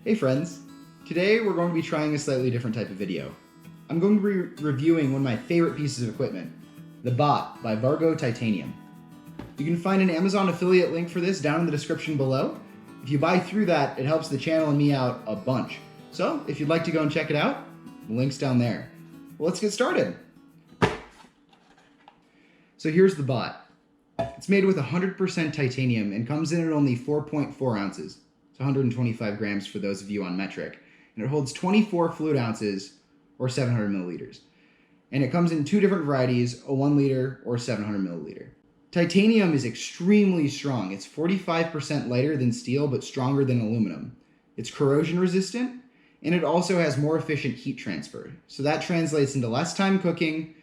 Hey friends, today we're going to be trying a slightly different type of video. I'm going to be reviewing one of my favorite pieces of equipment, the Bot by Vargo Titanium. You can find an Amazon affiliate link for this down in the description below. If you buy through that, it helps the channel and me out a bunch. So if you'd like to go and check it out, the link's down there. Well, let's get started. So here's the Bot. It's made with 100% titanium and comes in at only 4.4 ounces. It's 125 grams for those of you on metric. And it holds 24 fluid ounces or 700 milliliters. And it comes in two different varieties, a 1 liter or 700 milliliter. Titanium is extremely strong. It's 45% lighter than steel, but stronger than aluminum. It's corrosion resistant, and it also has more efficient heat transfer. So that translates into less time cooking,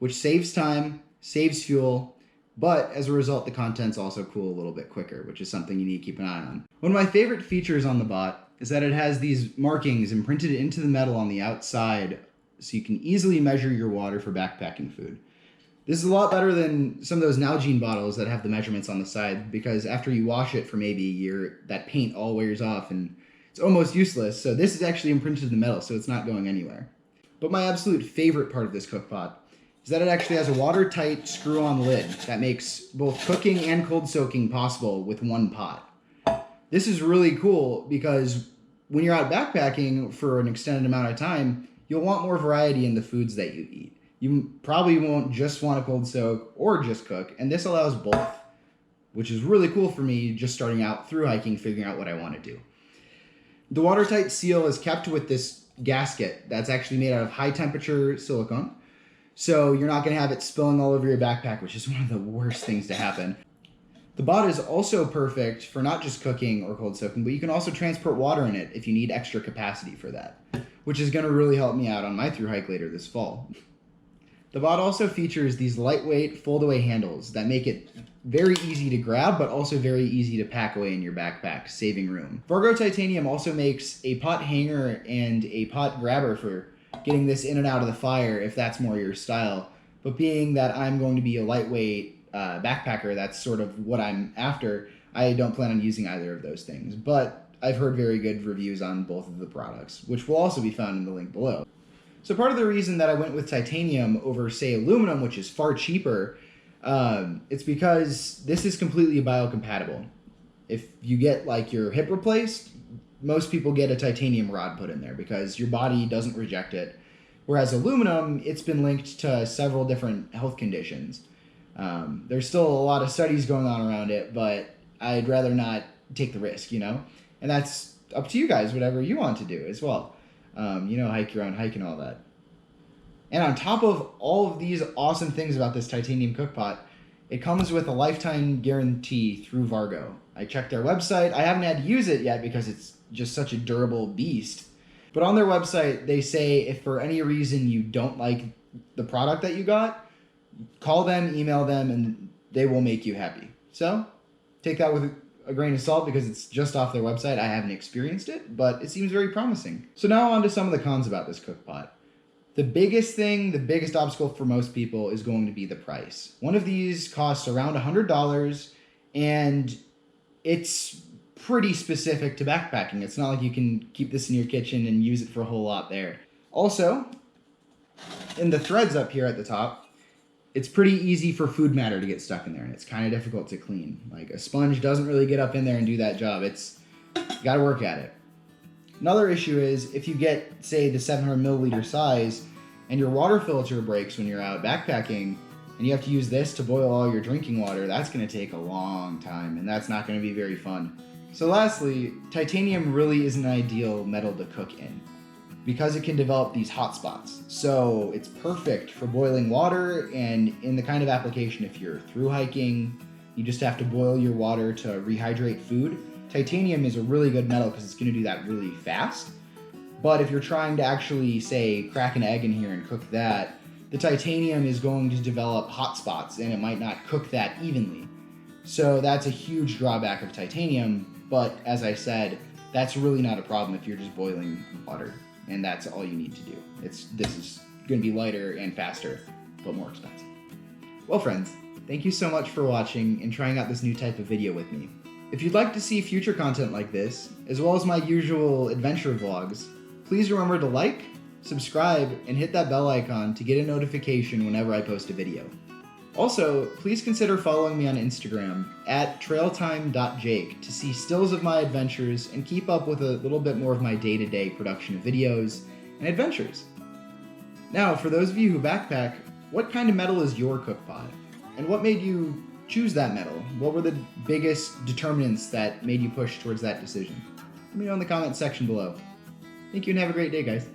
which saves time, saves fuel, but as a result, the contents also cool a little bit quicker, which is something you need to keep an eye on. One of my favorite features on the Bot is that it has these markings imprinted into the metal on the outside so you can easily measure your water for backpacking food. This is a lot better than some of those Nalgene bottles that have the measurements on the side, because after you wash it for maybe a year, that paint all wears off and it's almost useless. So this is actually imprinted in the metal, so it's not going anywhere. But my absolute favorite part of this cook pot is that it actually has a watertight screw-on lid that makes both cooking and cold soaking possible with one pot. This is really cool because when you're out backpacking for an extended amount of time, you'll want more variety in the foods that you eat. You probably won't just want to cold soak or just cook, and this allows both, which is really cool for me just starting out through hiking, figuring out what I want to do. The watertight seal is kept with this gasket that's actually made out of high temperature silicone. So you're not going to have it spilling all over your backpack, which is one of the worst things to happen. The Bot is also perfect for not just cooking or cold soaking, but you can also transport water in it if you need extra capacity for that, which is going to really help me out on my thru hike later this fall. The Bot also features these lightweight fold-away handles that make it very easy to grab, but also very easy to pack away in your backpack, saving room. Vargo Titanium also makes a pot hanger and a pot grabber for getting this in and out of the fire if that's more your style. But being that I'm going to be a lightweight backpacker, that's sort of what I'm after, I don't plan on using either of those things. But I've heard very good reviews on both of the products, which will also be found in the link below. So part of the reason that I went with titanium over, say, aluminum, which is far cheaper, it's because this is completely biocompatible. If you get like your hip replaced, most people get a titanium rod put in there because your body doesn't reject it. Whereas aluminum, it's been linked to several different health conditions. There's still a lot of studies going on around it, but I'd rather not take the risk, you know? And that's up to you guys, whatever you want to do as well. Hike your own hike and all that. And on top of all of these awesome things about this titanium cookpot, it comes with a lifetime guarantee through Vargo. I checked their website. I haven't had to use it yet because it's just such a durable beast. But on their website, they say if for any reason you don't like the product that you got, call them, email them, and they will make you happy. So take that with a grain of salt because it's just off their website. I haven't experienced it, but it seems very promising. So now on to some of the cons about this cookpot. The biggest obstacle for most people is going to be the price. One of these costs around $100, and it's pretty specific to backpacking. It's not like you can keep this in your kitchen and use it for a whole lot there. Also, in the threads up here at the top, it's pretty easy for food matter to get stuck in there, and it's kind of difficult to clean. Like a sponge doesn't really get up in there and do that job. You gotta work at it. Another issue is if you get, say, the 700 milliliter size and your water filter breaks when you're out backpacking and you have to use this to boil all your drinking water, that's gonna take a long time, and that's not gonna be very fun. So lastly, titanium really is an ideal metal to cook in because it can develop these hot spots. So it's perfect for boiling water, and in the kind of application if you're through hiking, you just have to boil your water to rehydrate food. Titanium is a really good metal because it's gonna do that really fast. But if you're trying to actually, say, crack an egg in here and cook that, the titanium is going to develop hot spots and it might not cook that evenly. So that's a huge drawback of titanium, but as I said, that's really not a problem if you're just boiling water. And that's all you need to do. This is going to be lighter and faster, but more expensive. Well, friends, thank you so much for watching and trying out this new type of video with me. If you'd like to see future content like this, as well as my usual adventure vlogs, please remember to like, subscribe, and hit that bell icon to get a notification whenever I post a video. Also, please consider following me on Instagram at trailtime.jake to see stills of my adventures and keep up with a little bit more of my day-to-day production of videos and adventures. Now, for those of you who backpack, what kind of metal is your cookpot? And what made you choose that metal? What were the biggest determinants that made you push towards that decision? Let me know in the comments section below. Thank you and have a great day, guys.